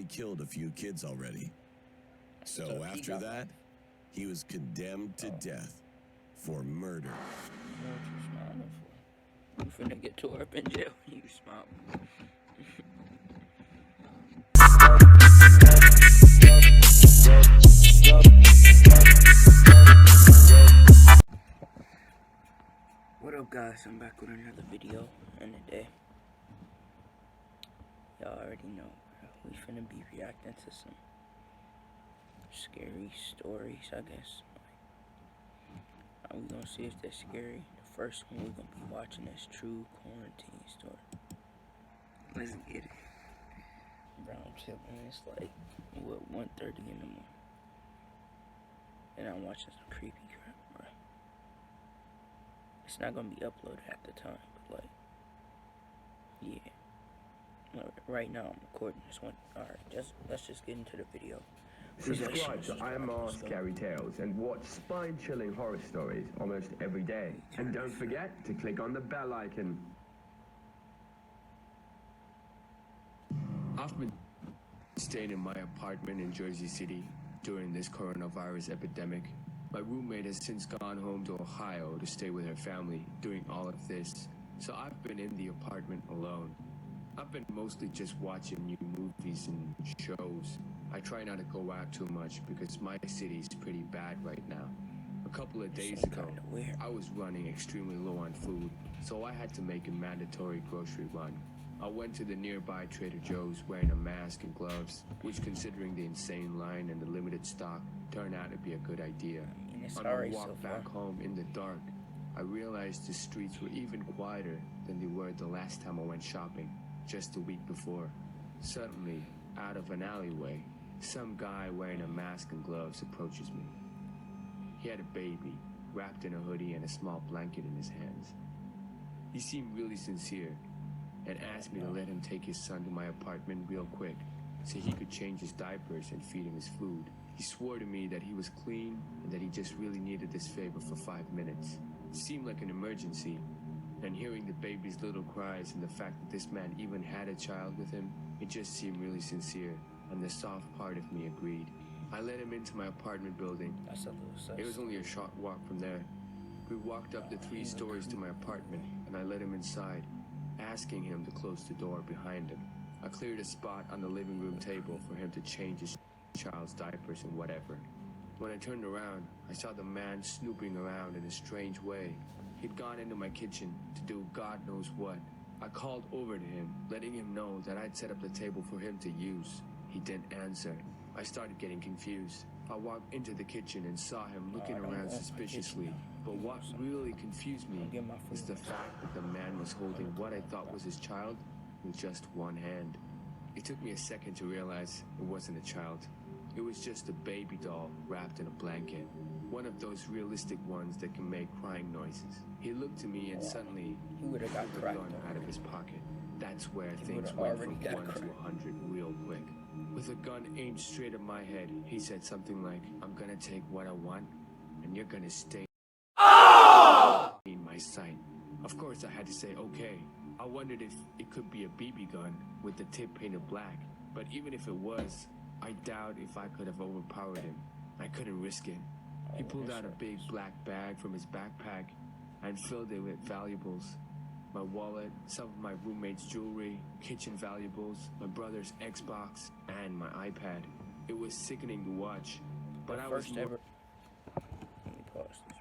already killed a few kids already. So after that, he was condemned to death for murder. What you smiling for? You finna get tore up in jail when you smile. What up, guys? I'm back with another video, and today, y'all already know, we finna be reacting to some scary stories, I guess. We gonna see if they're scary. The first one we're gonna be watching is True Quarantine Story. Let's get it. Bro, I'm chilling. It's like, what, 1:30 in the morning. And I'm watching some creepy crap, bro. It's not gonna be uploaded at the time, but like, yeah. Right now I'm recording this one. Alright, let's just get into the video. Subscribe to IMR Scary Tales and watch spine-chilling horror stories almost every day. And don't forget to click on the bell icon. I've been staying in my apartment in Jersey City during this coronavirus epidemic. My roommate has since gone home to Ohio to stay with her family during all of this, so I've been in the apartment alone. I've been mostly just watching new movies and shows. I try not to go out too much because my city's pretty bad right now. A couple of days ago, I was running extremely low on food, so I had to make a mandatory grocery run. I went to the nearby Trader Joe's wearing a mask and gloves, which, considering the insane line and the limited stock, turned out to be a good idea. On my walk back home in the dark, I realized the streets were even quieter than they were the last time I went shopping, just a week before. Suddenly, out of an alleyway, some guy wearing a mask and gloves approaches me. He had a baby, wrapped in a hoodie and a small blanket in his hands. He seemed really sincere and asked me to let him take his son to my apartment real quick so he could change his diapers and feed him his food. He swore to me that he was clean and that he just really needed this favor for 5 minutes. It seemed like an emergency, and hearing the baby's little cries and the fact that this man even had a child with him, it just seemed really sincere, and the soft part of me agreed. I let him into my apartment building. It was only a short walk from there. We walked up the 3 stories to my apartment, and I let him inside, asking him to close the door behind him. I cleared a spot on the living room table for him to change his child's diapers and whatever. When I turned around, I saw the man snooping around in a strange way. He'd gone into my kitchen to do God knows what. I called over to him, letting him know that I'd set up the table for him to use. He didn't answer. I started getting confused. I walked into the kitchen and saw him looking around suspiciously. But what really confused me was the fact that the man was holding what I thought was his child with just one hand. It took me a second to realize it wasn't a child. It was just a baby doll wrapped in a blanket. One of those realistic ones that can make crying noises. He looked to me and suddenly pulled a gun out of his pocket. That's where things went from 1 to 100 real quick. With a gun aimed straight at my head, he said something like, "I'm gonna take what I want, and you're gonna stay in my sight." Of course, I had to say, okay. I wondered if it could be a BB gun with the tip painted black, but even if it was, I doubt if I could have overpowered him. I couldn't risk it. He pulled out a big black bag from his backpack and filled it with valuables. My wallet, some of my roommate's jewelry, kitchen valuables, my brother's Xbox, and my iPad. It was sickening to watch, but I was Let me pause this.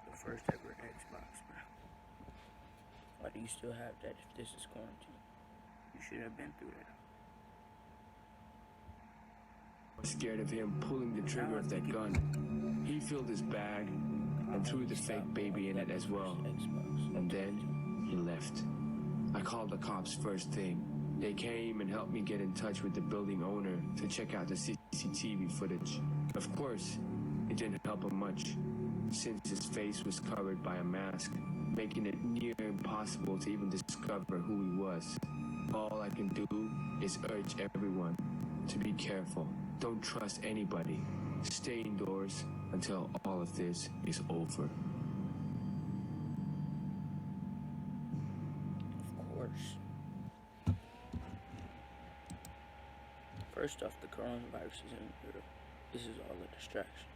The first ever Xbox, bro. Why do you still have that if this is quarantine? You should have been through that. Scared of him pulling the trigger of that gun. He filled his bag and threw the fake baby in it as well. And then he left. I called the cops first thing. They came and helped me get in touch with the building owner to check out the CCTV footage. Of course, it didn't help him much, since his face was covered by a mask, making it near impossible to even discover who he was. All I can do is urge everyone to be careful. Don't trust anybody. Stay indoors until all of this is over. Of course. First off, the coronavirus isn't real. This is all a distraction.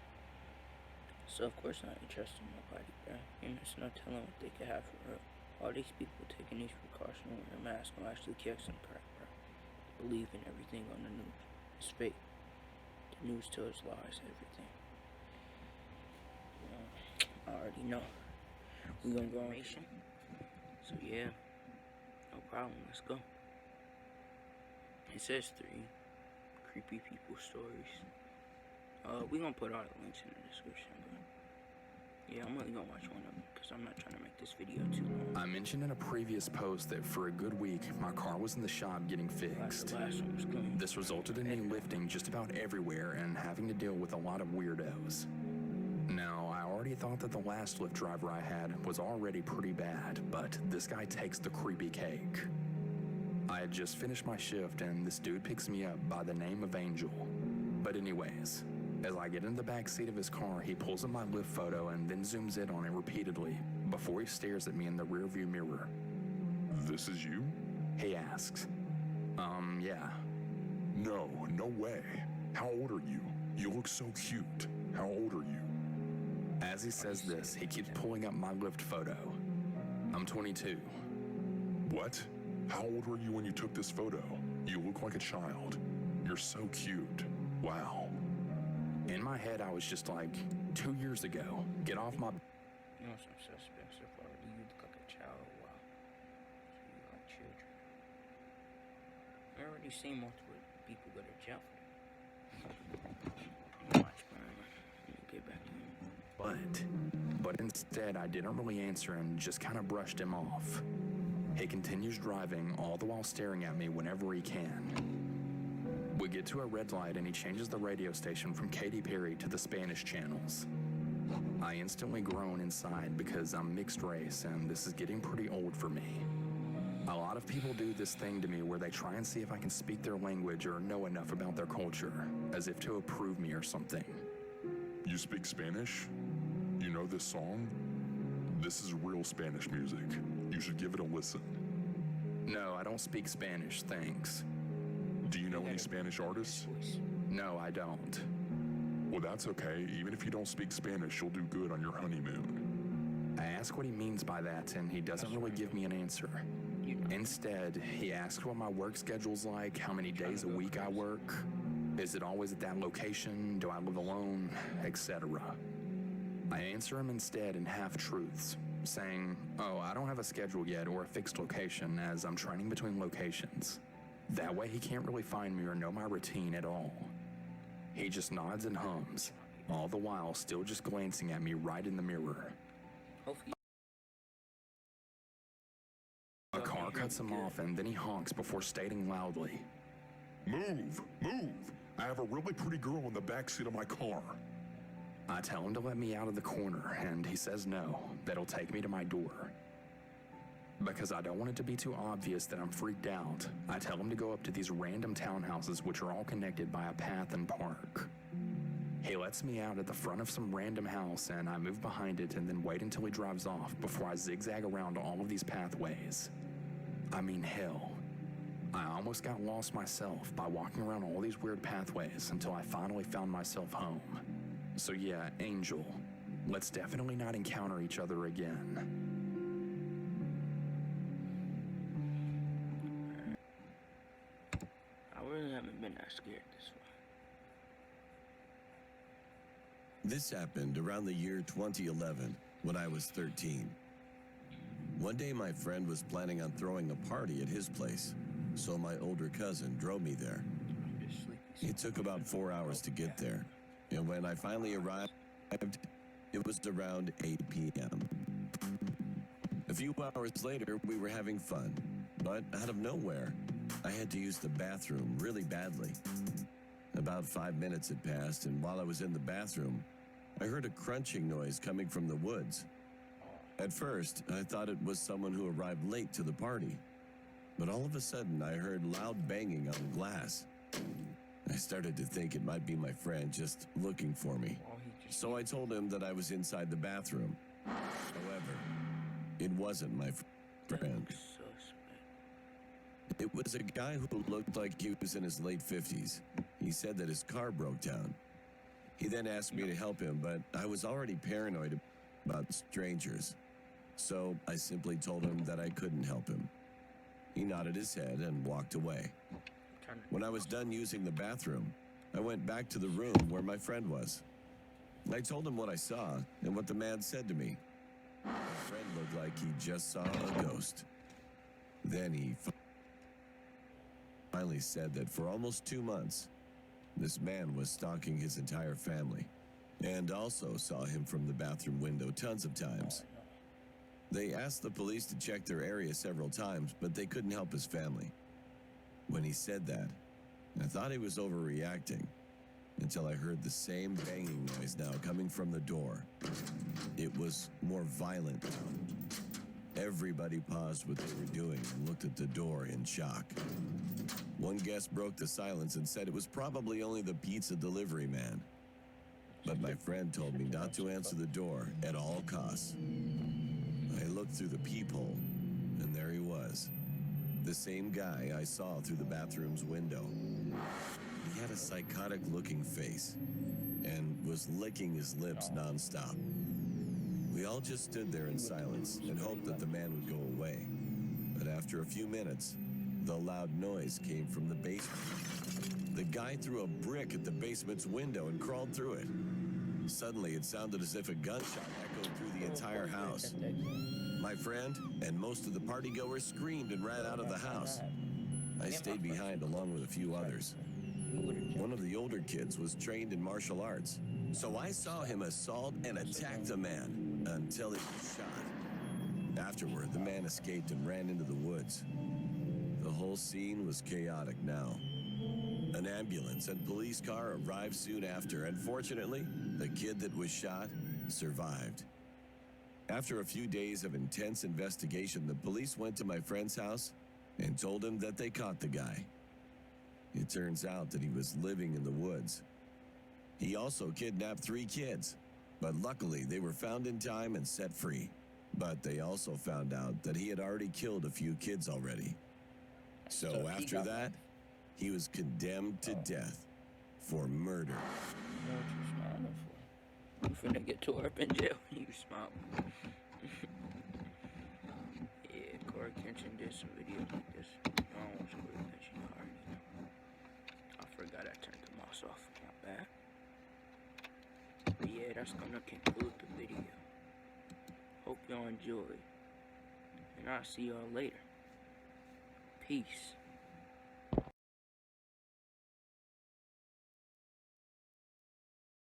So of course I ain't trusting nobody, bro. You know, there's no telling what they could have for real. All these people taking these precautions with their mask will actually kick some crap, bro. Believe in everything on the news. It's fake. The news tells lies, everything. I already know. We gonna go on mission. So yeah, no problem. Let's go. It says 3 creepy people stories. We gonna put all the links in the description, but yeah, I'm only gonna watch one of them because I'm not trying to make this video too long. I mentioned in a previous post that for a good week, my car was in the shop getting fixed. The last one was clean. This resulted in me lifting just about everywhere and having to deal with a lot of weirdos. Now, I already thought that the last Lyft driver I had was already pretty bad, but this guy takes the creepy cake. I had just finished my shift and this dude picks me up by the name of Angel. But anyways, as I get in the back seat of his car, he pulls up my Lyft photo and then zooms in on it repeatedly before he stares at me in the rearview mirror. This is you? He asks. Yeah. No, no way. How old are you? You look so cute. How old are you? As he says this, he keeps pulling up my Lyft photo. I'm 22. What? How old were you when you took this photo? You look like a child. You're so cute. Wow. In my head, I was just like, 2 years ago. Get off my... You know some suspects so far. You look like a child. Wow. So you like children. I already seen multiple people go to jail for that. Watch, bro. Let me get back to him. But instead, I didn't really answer and just kind of brushed him off. He continues driving, all the while staring at me whenever he can. We get to a red light and he changes the radio station from Katy Perry to the Spanish channels. I instantly groan inside because I'm mixed race and this is getting pretty old for me. A lot of people do this thing to me where they try and see if I can speak their language or know enough about their culture, as if to approve me or something. You speak Spanish? You know this song? This is real Spanish music. You should give it a listen. No, I don't speak Spanish, thanks. Do you know any Spanish artists? No, I don't. Well, that's okay. Even if you don't speak Spanish, you'll do good on your honeymoon. I ask what he means by that, and he doesn't really give me an answer. Instead, he asks what my work schedule's like, how many days a week I work, is it always at that location, do I live alone, etc. I answer him instead in half-truths, saying, oh, I don't have a schedule yet or a fixed location as I'm training between locations. That way he can't really find me or know my routine at all. He just nods and hums, all the while still just glancing at me right in the mirror. Hopefully. A car cuts him off and then he honks before stating loudly, Move! Move! I have a really pretty girl in the backseat of my car. I tell him to let me out of the corner, and he says no, that he'll take me to my door. Because I don't want it to be too obvious that I'm freaked out, I tell him to go up to these random townhouses which are all connected by a path and park. He lets me out at the front of some random house, and I move behind it and then wait until he drives off before I zigzag around all of these pathways. I mean, hell. I almost got lost myself by walking around all these weird pathways until I finally found myself home. So yeah, Angel, let's definitely not encounter each other again. I really haven't been that scared this far. This happened around the year 2011 when I was 13. One day my friend was planning on throwing a party at his place, so my older cousin drove me there. It took about 4 hours to get there, and when I finally arrived, it was around 8 p.m. A few hours later, we were having fun, but out of nowhere, I had to use the bathroom really badly. About 5 minutes had passed, and while I was in the bathroom, I heard a crunching noise coming from the woods. At first, I thought it was someone who arrived late to the party, but all of a sudden, I heard loud banging on glass. I started to think it might be my friend just looking for me, so I told him that I was inside the bathroom. However, it wasn't my friend. It was a guy who looked like he was in his late 50s, He said that his car broke down. He then asked me to help him, but I was already paranoid about strangers. So I simply told him that I couldn't help him. He nodded his head and walked away. When I was done using the bathroom, I went back to the room where my friend was. I told him what I saw and what the man said to me. My friend looked like he just saw a ghost. Then he finally said that for almost 2 months, this man was stalking his entire family, and also saw him from the bathroom window tons of times. They asked the police to check their area several times, but they couldn't help his family. When he said that, I thought he was overreacting, until I heard the same banging noise now coming from the door. It was more violent now. Everybody paused what they were doing and looked at the door in shock. One guest broke the silence and said it was probably only the pizza delivery man. But my friend told me not to answer the door at all costs. I looked through the peephole, and there he was. The same guy I saw through the bathroom's window. He had a psychotic-looking face and was licking his lips nonstop. We all just stood there in silence and hoped that the man would go away. But after a few minutes, the loud noise came from the basement. The guy threw a brick at the basement's window and crawled through it. Suddenly, it sounded as if a gunshot echoed through the entire house. My friend and most of the partygoers screamed and ran out of the house. I stayed behind along with a few others. One of the older kids was trained in martial arts, so I saw him assault and attack the man until he was shot. Afterward, the man escaped and ran into the woods. The whole scene was chaotic now. An ambulance and police car arrived soon after, and fortunately, the kid that was shot survived. After a few days of intense investigation, the police went to my friend's house and told him that they caught the guy. It turns out that he was living in the woods. He also kidnapped 3 kids, but luckily they were found in time and set free. But they also found out that he had already killed a few kids already. So after that, he was condemned to death for murder. You finna get tore up in jail. You smart. Yeah, Corey Kenshin did some videos like this. I don't watch Corey Kenshin, you already know. I forgot I turned the mouse off. My bad. But yeah, that's gonna conclude the video. Hope y'all enjoyed. And I'll see y'all later. Peace.